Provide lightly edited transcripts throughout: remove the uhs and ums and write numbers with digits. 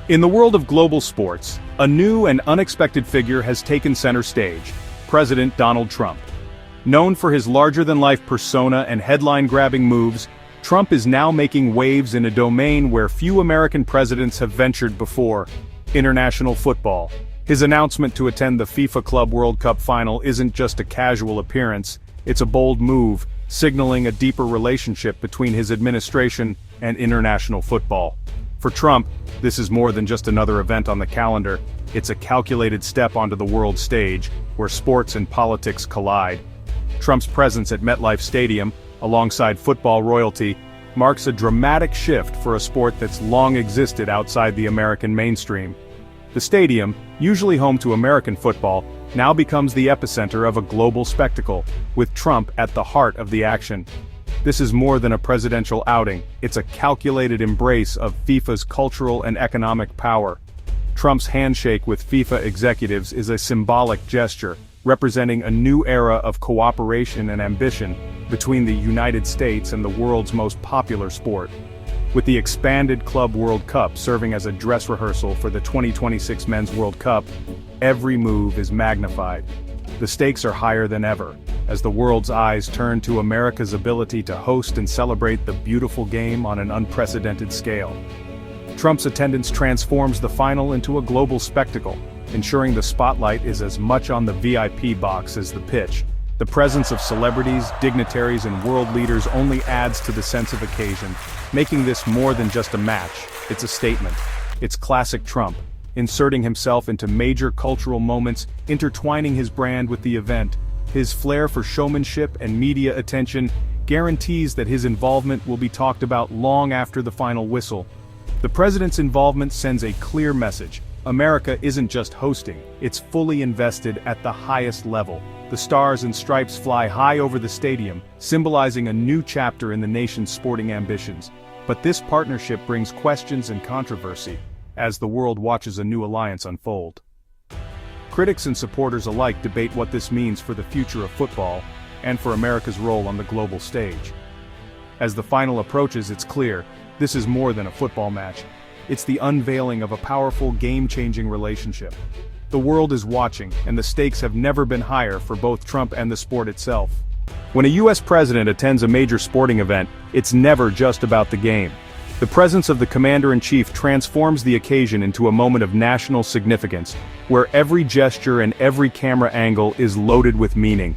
In the world of global sports, a new and unexpected figure has taken center stage: President Donald Trump. Known for his larger-than-life persona and headline-grabbing moves, Trump is now making waves in a domain where few American presidents have ventured before: international football. His announcement to attend the FIFA Club World Cup final isn't just a casual appearance, it's a bold move, signaling a deeper relationship between his administration and international football. For Trump, this is more than just another event on the calendar, it's a calculated step onto the world stage, where sports and politics collide. Trump's presence at MetLife Stadium, alongside football royalty, marks a dramatic shift for a sport that's long existed outside the American mainstream. The stadium, usually home to American football, now becomes the epicenter of a global spectacle, with Trump at the heart of the action. This is more than a presidential outing, it's a calculated embrace of FIFA's cultural and economic power. Trump's handshake with FIFA executives is a symbolic gesture, representing a new era of cooperation and ambition between the United States and the world's most popular sport. With the expanded Club World Cup serving as a dress rehearsal for the 2026 Men's World Cup, every move is magnified. The stakes are higher than ever, as the world's eyes turn to America's ability to host and celebrate the beautiful game on an unprecedented scale. Trump's attendance transforms the final into a global spectacle, ensuring the spotlight is as much on the VIP box as the pitch. The presence of celebrities, dignitaries, and world leaders only adds to the sense of occasion, making this more than just a match, it's a statement. It's classic Trump, inserting himself into major cultural moments, intertwining his brand with the event. His flair for showmanship and media attention guarantees that his involvement will be talked about long after the final whistle. The president's involvement sends a clear message: America isn't just hosting, it's fully invested at the highest level. The stars and stripes fly high over the stadium, symbolizing a new chapter in the nation's sporting ambitions. But this partnership brings questions and controversy, as the world watches a new alliance unfold. Critics and supporters alike debate what this means for the future of football, and for America's role on the global stage. As the final approaches, it's clear, this is more than a football match. It's the unveiling of a powerful, game-changing relationship. The world is watching, and the stakes have never been higher for both Trump and the sport itself. When a U.S. president attends a major sporting event, it's never just about the game. The presence of the commander-in-chief transforms the occasion into a moment of national significance, where every gesture and every camera angle is loaded with meaning.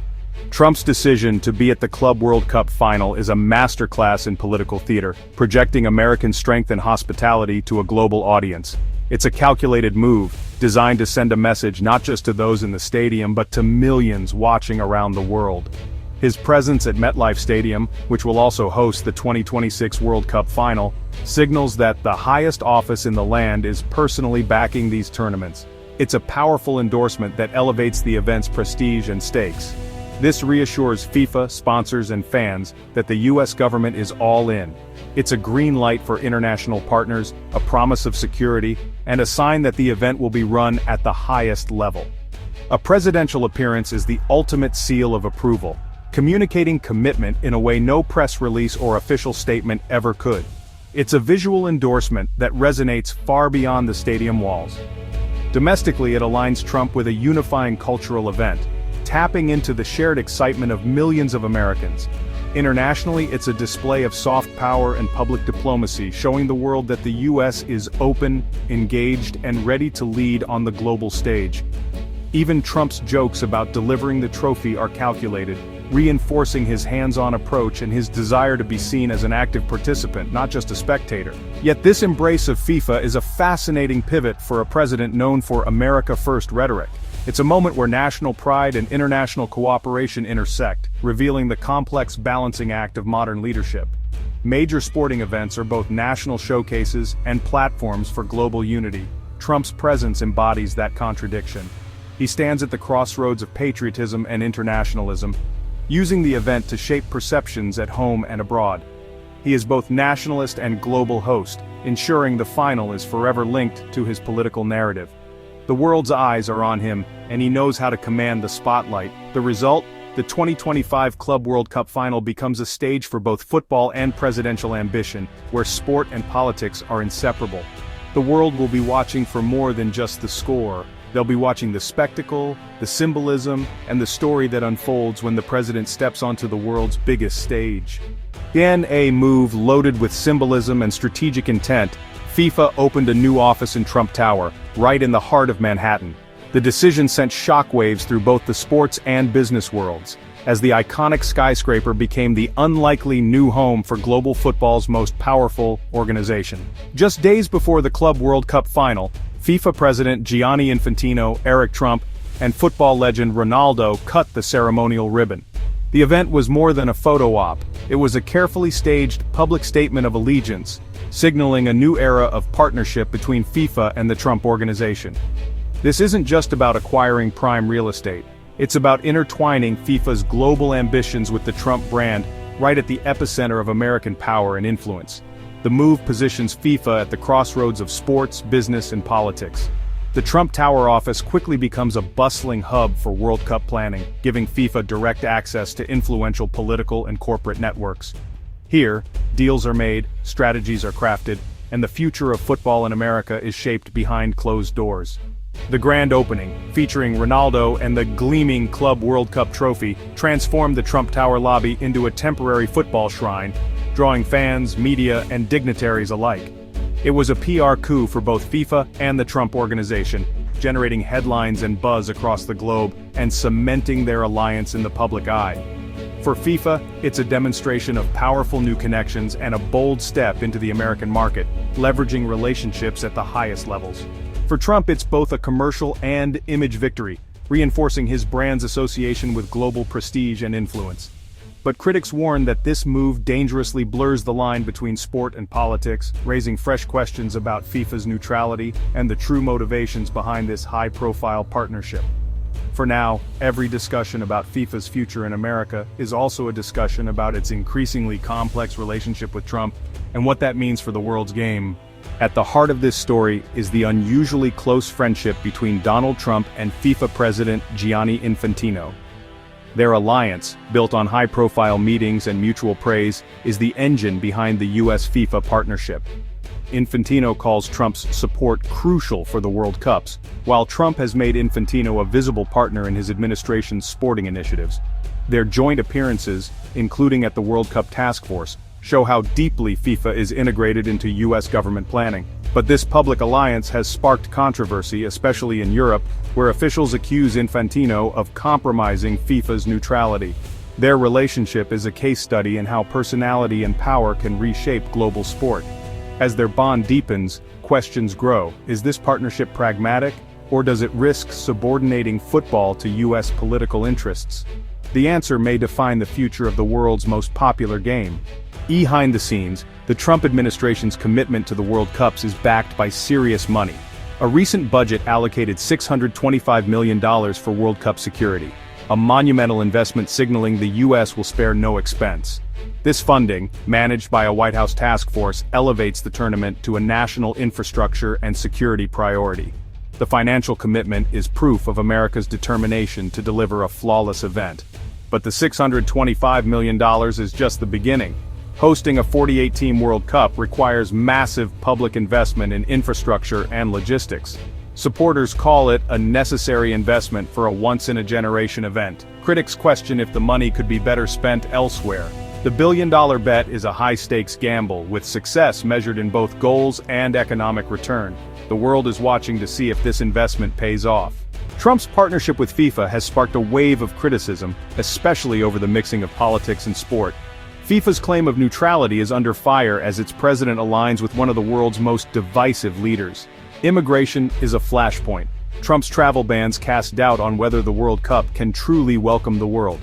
Trump's decision to be at the Club World Cup final is a masterclass in political theater, projecting American strength and hospitality to a global audience. It's a calculated move, designed to send a message not just to those in the stadium but to millions watching around the world. His presence at MetLife Stadium, which will also host the 2026 World Cup final, signals that the highest office in the land is personally backing these tournaments. It's a powerful endorsement that elevates the event's prestige and stakes. This reassures FIFA, sponsors, and fans that the U.S. government is all in. It's a green light for international partners, a promise of security, and a sign that the event will be run at the highest level. A presidential appearance is the ultimate seal of approval, communicating commitment in a way no press release or official statement ever could. It's a visual endorsement that resonates far beyond the stadium walls. Domestically, it aligns Trump with a unifying cultural event, tapping into the shared excitement of millions of Americans. Internationally, it's a display of soft power and public diplomacy, showing the world that the U.S. is open, engaged, and ready to lead on the global stage. Even Trump's jokes about delivering the trophy are calculated, reinforcing his hands-on approach and his desire to be seen as an active participant, not just a spectator. Yet this embrace of FIFA is a fascinating pivot for a president known for America First rhetoric. It's a moment where national pride and international cooperation intersect, revealing the complex balancing act of modern leadership. Major sporting events are both national showcases and platforms for global unity. Trump's presence embodies that contradiction. He stands at the crossroads of patriotism and internationalism, using the event to shape perceptions at home and abroad. He is both nationalist and global host, ensuring the final is forever linked to his political narrative. The world's eyes are on him, and he knows how to command the spotlight. The result? The 2025 Club World Cup final becomes a stage for both football and presidential ambition, where sport and politics are inseparable. the world will be watching for more than just the score. They'll be watching the spectacle, the symbolism, and the story that unfolds when the president steps onto the world's biggest stage. In a move loaded with symbolism and strategic intent, FIFA opened a new office in Trump Tower, right in the heart of Manhattan. The decision sent shockwaves through both the sports and business worlds, as the iconic skyscraper became the unlikely new home for global football's most powerful organization. Just days before the Club World Cup final, FIFA President Gianni Infantino, Eric Trump, and football legend Ronaldo cut the ceremonial ribbon. The event was more than a photo op. It was a carefully staged public statement of allegiance, signaling a new era of partnership between FIFA and the Trump Organization. This isn't just about acquiring prime real estate. It's about intertwining FIFA's global ambitions with the Trump brand, right at the epicenter of American power and influence. The move positions FIFA at the crossroads of sports, business, and politics. The Trump Tower office quickly becomes a bustling hub for World Cup planning, giving FIFA direct access to influential political and corporate networks. Here, deals are made, strategies are crafted, and the future of football in America is shaped behind closed doors. The grand opening, featuring Ronaldo and the gleaming Club World Cup trophy, transformed the Trump Tower lobby into a temporary football shrine, drawing fans, media, and dignitaries alike. It was a PR coup for both FIFA and the Trump Organization, generating headlines and buzz across the globe and cementing their alliance in the public eye. For FIFA, it's a demonstration of powerful new connections and a bold step into the American market, leveraging relationships at the highest levels. For Trump, it's both a commercial and image victory, reinforcing his brand's association with global prestige and influence. But critics warn that this move dangerously blurs the line between sport and politics, raising fresh questions about FIFA's neutrality and the true motivations behind this high-profile partnership. For now, every discussion about FIFA's future in America is also a discussion about its increasingly complex relationship with Trump and what that means for the world's game. At the heart of this story is the unusually close friendship between Donald Trump and FIFA President Gianni Infantino. Their alliance, built on high-profile meetings and mutual praise, is the engine behind the US FIFA partnership. Infantino calls Trump's support crucial for the World Cups, while Trump has made Infantino a visible partner in his administration's sporting initiatives. Their joint appearances, including at the World Cup Task Force, show how deeply FIFA is integrated into US government planning. But this public alliance has sparked controversy, especially in Europe, where officials accuse Infantino of compromising FIFA's neutrality. Their relationship is a case study in how personality and power can reshape global sport. As their bond deepens, questions grow. Is this partnership pragmatic, or does it risk subordinating football to US political interests? The answer may define the future of the world's most popular game. Behind the scenes, the Trump administration's commitment to the World Cups is backed by serious money. A recent budget allocated $625 million for World Cup security, a monumental investment signaling the U.S. will spare no expense. This funding, managed by a White House task force, elevates the tournament to a national infrastructure and security priority. The financial commitment is proof of America's determination to deliver a flawless event. But the $625 million is just the beginning. Hosting a 48-team World Cup requires massive public investment in infrastructure and logistics. Supporters call it a necessary investment for a once-in-a-generation event. Critics question if the money could be better spent elsewhere. The billion-dollar bet is a high-stakes gamble, with success measured in both goals and economic return. The world is watching to see if this investment pays off. Trump's partnership with FIFA has sparked a wave of criticism, especially over the mixing of politics and sport. FIFA's claim of neutrality is under fire as its president aligns with one of the world's most divisive leaders. Immigration is a flashpoint. Trump's travel bans cast doubt on whether the World Cup can truly welcome the world.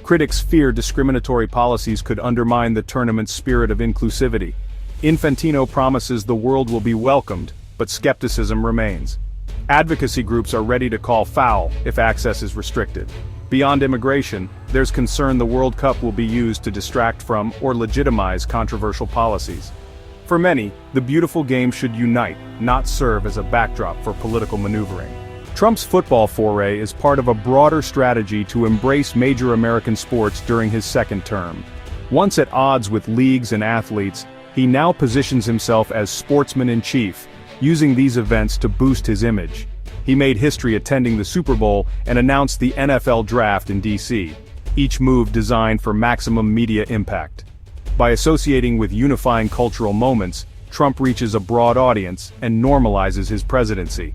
Critics fear discriminatory policies could undermine the tournament's spirit of inclusivity. Infantino promises the world will be welcomed, but skepticism remains. Advocacy groups are ready to call foul if access is restricted. Beyond immigration, there's concern the World Cup will be used to distract from or legitimize controversial policies. For many, the beautiful game should unite, not serve as a backdrop for political maneuvering. Trump's football foray is part of a broader strategy to embrace major American sports during his second term. Once at odds with leagues and athletes, he now positions himself as sportsman-in-chief, using these events to boost his image. He made history attending the Super Bowl and announced the NFL Draft in D.C., each move designed for maximum media impact. By associating with unifying cultural moments, Trump reaches a broad audience and normalizes his presidency.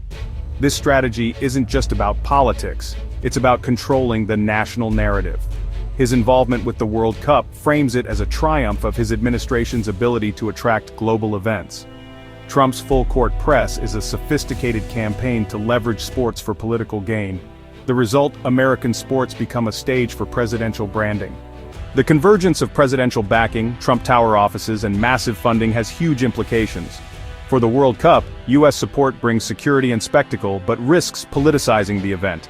This strategy isn't just about politics, it's about controlling the national narrative. His involvement with the World Cup frames it as a triumph of his administration's ability to attract global events. Trump's full-court press is a sophisticated campaign to leverage sports for political gain. The result, American sports become a stage for presidential branding. The convergence of presidential backing, Trump Tower offices, and massive funding has huge implications. For the World Cup, U.S. support brings security and spectacle but risks politicizing the event.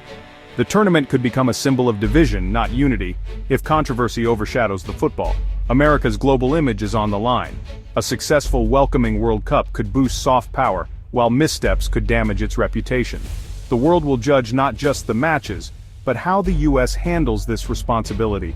The tournament could become a symbol of division, not unity, if controversy overshadows the football. America's global image is on the line. A successful, welcoming World Cup could boost soft power, while missteps could damage its reputation. The world will judge not just the matches, but how the U.S. handles this responsibility.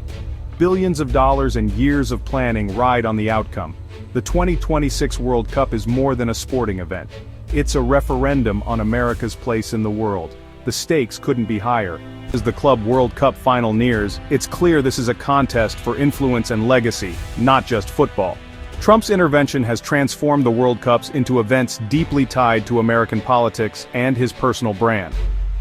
Billions of dollars and years of planning ride on the outcome. The 2026 World Cup is more than a sporting event. It's a referendum on America's place in the world. The stakes couldn't be higher. As the Club World Cup final nears, it's clear this is a contest for influence and legacy, not just football. Trump's intervention has transformed the World Cups into events deeply tied to American politics and his personal brand.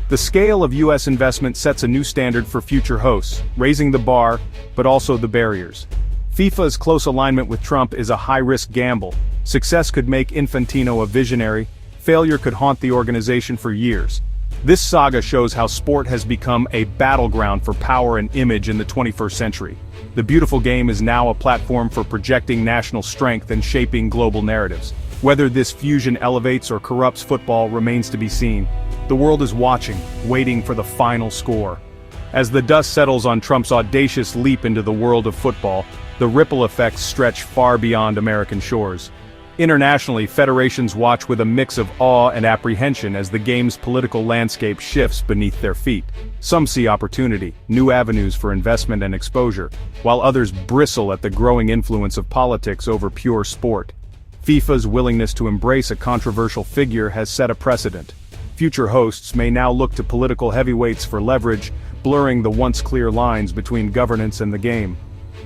The scale of U.S. investment sets a new standard for future hosts, raising the bar, but also the barriers. FIFA's close alignment with Trump is a high-risk gamble. Success could make Infantino a visionary, failure could haunt the organization for years. This saga shows how sport has become a battleground for power and image in the 21st century. The beautiful game is now a platform for projecting national strength and shaping global narratives. Whether this fusion elevates or corrupts football remains to be seen. The world is watching, waiting for the final score. As the dust settles on Trump's audacious leap into the world of football, the ripple effects stretch far beyond American shores. Internationally, federations watch with a mix of awe and apprehension as the game's political landscape shifts beneath their feet. Some see opportunity, new avenues for investment and exposure, while others bristle at the growing influence of politics over pure sport. FIFA's willingness to embrace a controversial figure has set a precedent. Future hosts may now look to political heavyweights for leverage, blurring the once clear lines between governance and the game.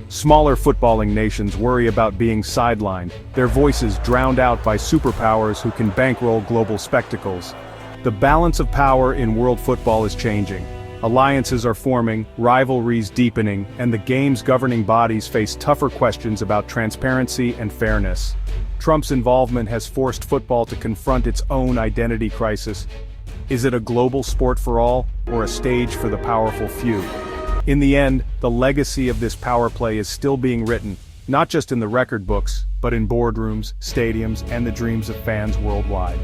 Smaller footballing nations worry about being sidelined, their voices drowned out by superpowers who can bankroll global spectacles. The balance of power in world football is changing. Alliances are forming, rivalries deepening, and the game's governing bodies face tougher questions about transparency and fairness. Trump's involvement has forced football to confront its own identity crisis. Is it a global sport for all, or a stage for the powerful few? In the end, the legacy of this power play is still being written, not just in the record books, but in boardrooms, stadiums, and the dreams of fans worldwide.